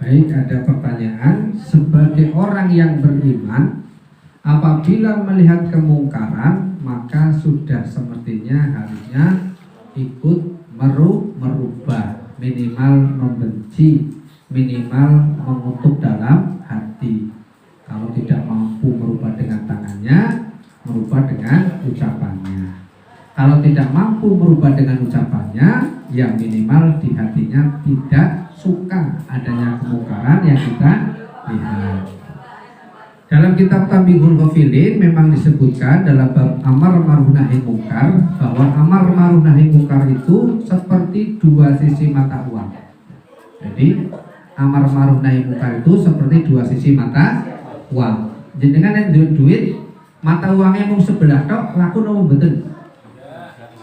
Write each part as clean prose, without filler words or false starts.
Baik, ada pertanyaan. Sebagai orang yang beriman, apabila melihat kemungkaran, maka sudah semestinya harusnya ikut merubah, minimal membenci, minimal mengutuk dalam hati. Kalau tidak mampu merubah dengan tangannya, merubah dengan ucapannya. Kalau tidak mampu merubah dengan ucapannya, ya minimal di hatinya tidak suka adanya kemungkaran yang kita lihat. Dalam kitab Tambihul Ghafilin memang disebutkan dalam bab amar ma'ruf nahi munkar bahwa amar ma'ruf nahi munkar itu seperti dua sisi mata uang. Jadi amar ma'ruf nahi munkar itu seperti dua sisi mata uang. Jenengan yang duit mata uangnya mau sebelah tok, laku nopo betul?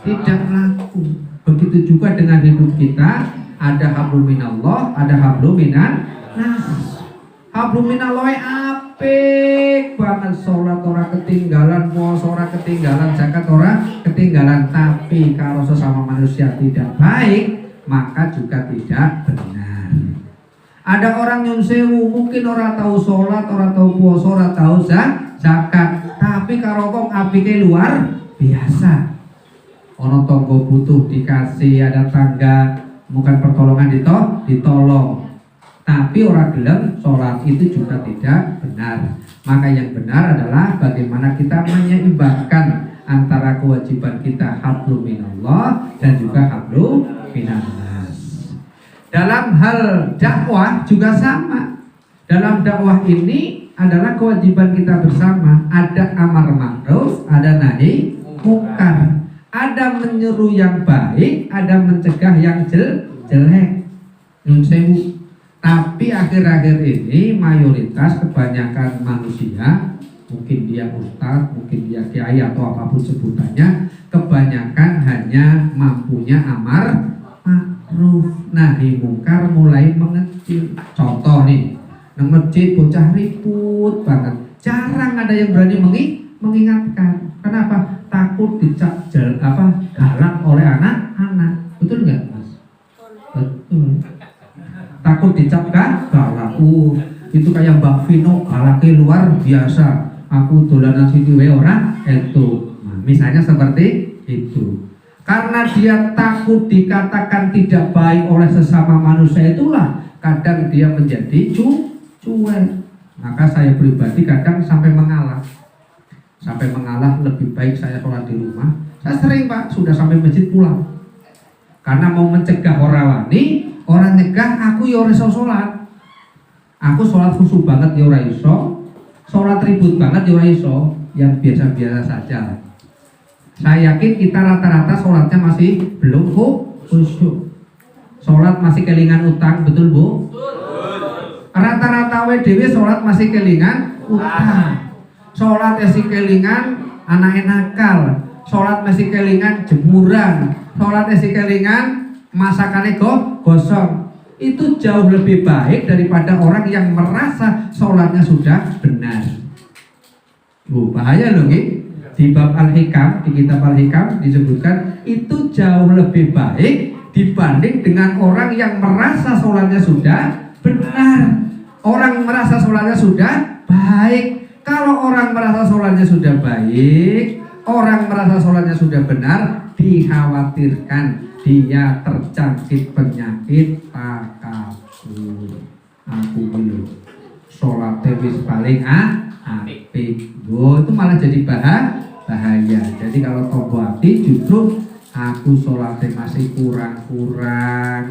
Tidak laku. Begitu juga dengan hidup kita, ada hablum minallah, ada hablum minan nas. Hablum minallah apik banget, sholat ora ketinggalan, puasa ora ketinggalan, zakat ora ketinggalan, tapi kalau sesama manusia tidak baik, maka juga tidak benar. Ada orang yang sewu, mungkin ora tahu sholat, ora tahu puasa, ora tahu zakat, tapi kalau kok apike luar biasa. Ono tonggo butuh dikasih, ada tangga bukan pertolongan ditolong, tapi orang gelem sholat, itu juga tidak benar. Maka yang benar adalah bagaimana kita menyeimbangkan antara kewajiban kita hablum minallah dan juga hablum minannas. Dalam hal dakwah juga sama. Dalam dakwah ini adalah kewajiban kita bersama. Ada amar ma'ruf, ada nahi munkar. Ada menyeru yang baik, ada mencegah yang jelek. Tapi akhir-akhir ini mayoritas kebanyakan manusia, mungkin dia ustaz, mungkin dia kiai atau apapun sebutannya, kebanyakan hanya mampunya amar ma'ruf nahi munkar mulai mengecil. Contoh nih, nang masjid bocah ribut banget, jarang ada yang berani mengingatkan. Kenapa? Takut dicap galak oleh anak-anak. Betul nggak, Mas? Betul. Takut dicap galak. Itu kayak Mbak Vino, galaknya luar biasa. Aku dolanan situ we orang itu. Nah, misalnya seperti itu. Karena dia takut dikatakan tidak baik oleh sesama manusia, itulah kadang dia menjadi cuek. Maka saya pribadi kadang sampai mengalah, lebih baik saya sholat di rumah. Saya sering Pak, sudah sampai masjid pulang, karena mau mencegah orang wani, orang nyegah aku ya ora iso sholat. Aku sholat khusyuk banget ya ora iso, sholat ribut banget ya ora iso, yang biasa-biasa saja. Saya yakin kita rata-rata sholatnya masih belum khusyuk. Sholat masih kelingan utang, betul Bu? Rata-rata WDW sholat masih kelingan utang. Sholat masih kelingan anak nakal, sholat masih kelingan jemuran, sholat masih kelingan masakannya gosong. Itu jauh lebih baik daripada orang yang merasa sholatnya sudah benar. Bahaya loh gitu. Di bab Al-Hikam, di kitab Al-Hikam disebutkan itu jauh lebih baik dibanding dengan orang yang merasa sholatnya sudah benar. Orang merasa sholatnya sudah baik. Kalau orang merasa sholatnya sudah baik, orang merasa sholatnya sudah benar, dikhawatirkan dia terjangkit penyakit takabur. Aku belum sholatnya wis paling apik. Itu malah jadi bahaya. Jadi kalau tombol hati justru aku sholatnya masih kurang,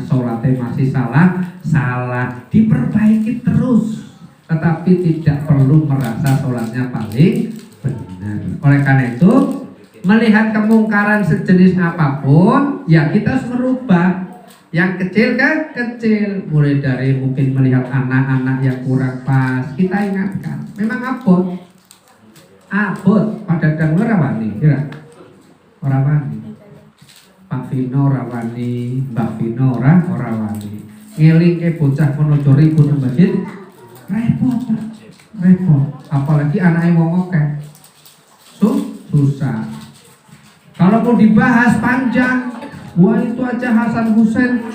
sholatnya masih salah, diperbaiki terus. Tetapi tidak perlu merasa sholatnya paling benar. Oleh karena itu, melihat kemungkaran sejenis apapun, ya kita harus merubah. Yang kecil kan kecil, mulai dari mungkin melihat anak-anak yang kurang pas, kita ingatkan. Memang abot, pada dengar rawani, kira rawani. Pak Vino rawani, Mbak Vino rawani. Ngeling ke bocah kono ribut masjid. Repot, apalagi anaknya ngomong kayak susah. Kalau mau dibahas panjang, wah itu aja Hasan Hussein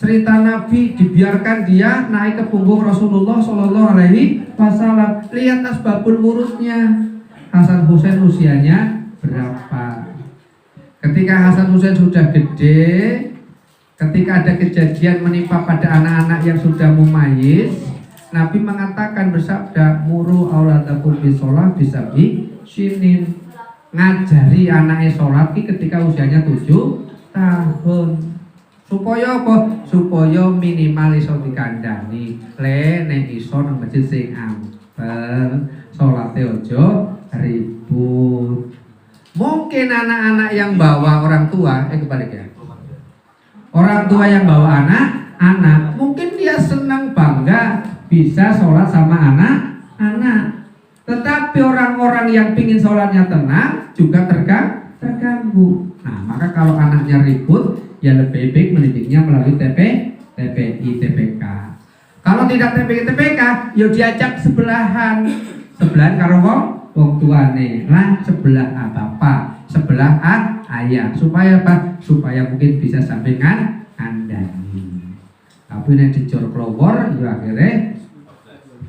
cerita Nabi, dibiarkan dia naik ke punggung Rasulullah Shallallahu Alaihi Wasallam. Lihat asbabul wurudnya. Hasan Husain usianya berapa? Ketika Hasan Husain sudah gede, ketika ada kejadian menimpa pada anak-anak yang sudah mumayyiz, Nabi mengatakan bersabda, muru auladakum bisolah bisabi sinin, ngajari anaknya sholat ketika usianya 7 tahun. Supaya apa? Supaya minimal iso dikandani. Le nek iso nang masjid sing ampel, salate aja ribut. Mungkin anak-anak yang bawa orang tua, kebalik ya. Orang tua yang bawa anak, mungkin dia senang bangga bisa sholat sama anak-anak. Tetapi orang-orang yang pingin sholatnya tenang juga terganggu. Nah, maka kalau anaknya ribut, ya lebih baik mendidiknya melalui TPI, TPK. Kalau tidak TPI, TPK, ya diajak sebelahan karo wong tuane. Lah sebelah apa? Sebelah ayah. Supaya apa? Supaya mungkin bisa sampingan andani. Tapi nek dicor klowor ya akhirnya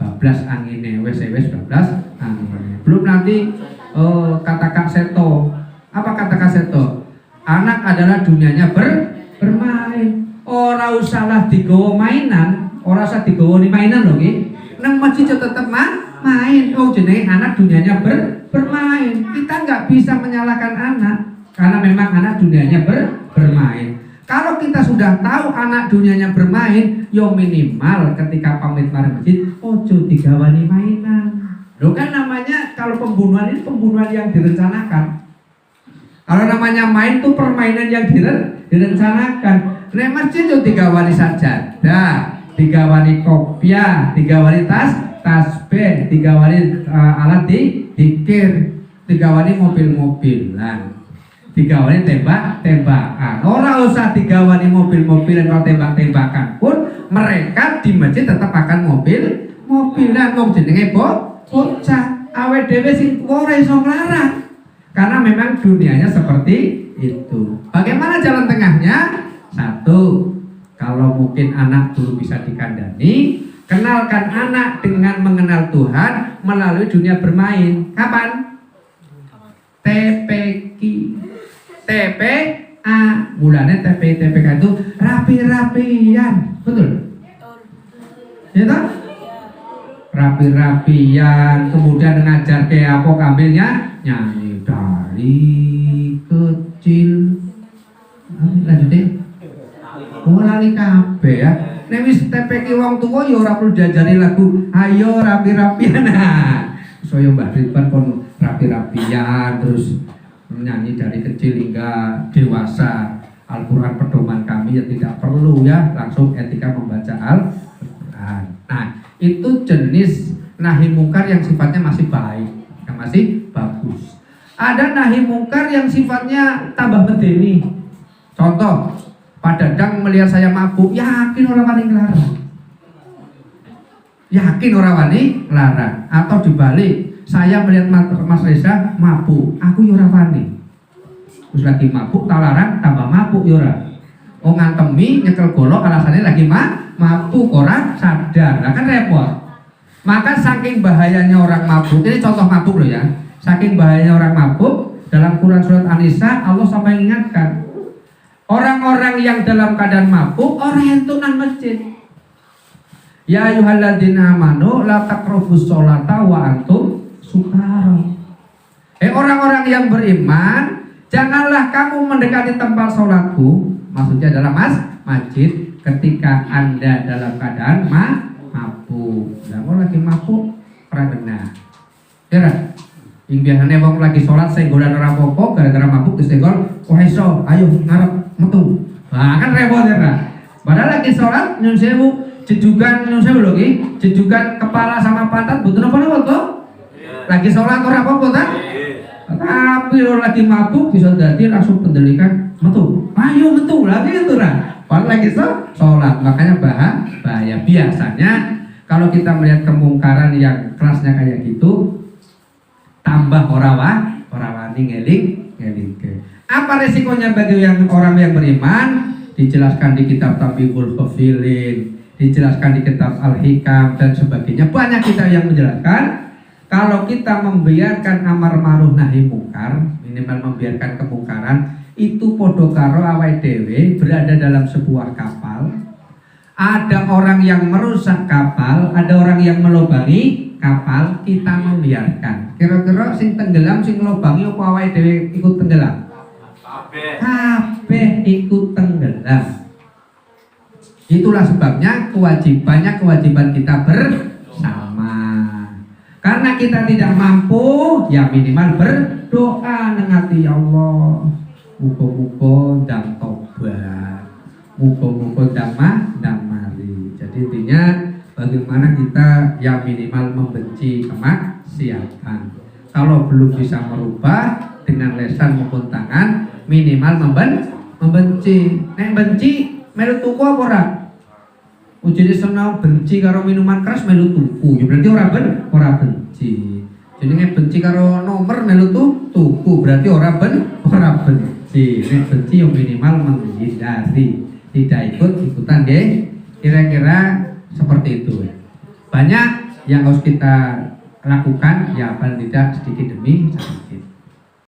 bablas angine, wes bablas angine. Belum nanti kata Kak Seto. Apa kata Kak Seto? Anak adalah dunianya bermain. Ora usahlah digawa mainan, ora usah digawa mainan lho nggih. Nang masjid tetep main. Oh jenenge anak dunianya bermain. Kita nggak bisa menyalahkan anak karena memang anak dunianya bermain. Kalau kita sudah tahu anak dunianya bermain, yo minimal ketika pamit mari masjid, ojo digawani mainan. Lo kan namanya kalau pembunuhan ini pembunuhan yang direncanakan. Kalau namanya main tuh permainan yang direncanakan. Nek masjid yo digawani sajadah, digawani kopiah, digawani tasbih, digawani alat dikir, digawani mobil-mobilan, digawani tembak-tembakan. Ora usah digawani mobil-mobilan atau tembak-tembakan pun mereka di masjid tetap akan mobilan. Wong jenenge bocah, awake dhewe sing ora iso nglarang. Karena memang dunianya seperti itu. Bagaimana jalan tengahnya? Satu, kalau mungkin anak dulu bisa dikandani, kenalkan anak dengan mengenal Tuhan melalui dunia bermain. Kapan? TPA. Mulanya TPK itu rapi-rapian. Betul? Ya toh? Rapi-rapian, kemudian ngajar ke apa kambilnya nyanyi dari kecil. Lanjutin. Mulai kabeh ya. Nek wis TPK wong tuwa ya ora perlu diajari lagu ayo rapi-rapian. Nah, saya Mbak Ridwan kon rapi-rapian terus menyanyi dari kecil hingga dewasa. Al-Qur'an pedoman kami ya tidak perlu ya, langsung etika membaca Al-Qur'an. Nah, itu jenis nahi mungkar yang sifatnya masih baik, yang masih bagus. Ada nahi mungkar yang sifatnya tambah medeni. Contoh, Pak Dadang melihat saya mabuk, yakin orang wani ngelarang. Yakin orang wani ngelarang. Atau dibalik, saya melihat Mas Reza mabuk, aku ya ora wani. Terus lagi mabuk, tak larang, tambah mabuk ya ora. Oh ngantemi, nyekel golok, alasannya lagi mabuk, orang sadar. Nah kan repot. Maka saking bahayanya orang mabuk, ini contoh mabuk loh ya. Saking bahayanya orang mabuk, dalam Quran surat An-Nisa Allah sampai mengingatkan orang-orang yang dalam keadaan mabuk, orang itu nang masjid. Ya ayyuhalladzina amanu la taqrabus sholata wa antum sukara. Orang-orang yang beriman, janganlah kamu mendekati tempat sholatku. Maksudnya adalah masjid ketika Anda dalam keadaan mabuk. Lah mau lagi mabuk ora benar. Ya yang biasanya wong lagi sholat senggolan ora apa-apa gara-gara mabuk disenggol, kok iso, ayo ngarep metu. Nah kan repot ya. Padahal lagi sholat nyun sewu jejukan nyun sewu lho ki, jejukan kepala sama pantat mboten apa-apa to? Lagi sholat ora apa-apa ta? Tapi lo lagi mabuk bisa jadi langsung pendelikan metu. Ayo metu lagi itu ra. Padahal lagi sholat, makanya bahaya. Biasanya kalau kita melihat kemungkaran yang kelasnya kayak gitu, tambah orang wani ngeling. Apa resikonya bagi orang yang beriman? dijelaskan di kitab Tabiqul Khafilin, dijelaskan di kitab Al-Hikam dan sebagainya. Banyak kita yang menjelaskan kalau kita membiarkan amar ma'ruf nahi mungkar, minimal membiarkan kemungkaran, itu podo karo awake dhewe berada dalam sebuah kapal. Ada orang yang merusak kapal, ada orang yang melubangi kapal, kita membiarkan. Kira-kira sing tenggelam, sing ngelubangi apa awake dhewe ikut tenggelam? Kabeh ikut tenggelam. Itulah sebabnya kewajiban kita bersama. Karena kita tidak mampu, ya minimal berdoa nengati ya Allah. Muga-muga ndang tobat. Muga-muga ndang mari. Jadi intinya bagaimana kita ya minimal membenci kemaksiatan. Kalau belum bisa merubah dengan lesan maupun tangan, minimal membenci. Nek benci melu tuku apa ora? Ujine seneng benci karo minuman keras melu tuku, ya berarti ora benci. Jenenge benci karo nomor melu tuku, berarti ora benci. Nek benci yang minimal menghindari, tidak ikut-ikutan deh. Kira-kira seperti itu. Banyak yang harus kita lakukan, ya paling tidak sedikit demi sedikit.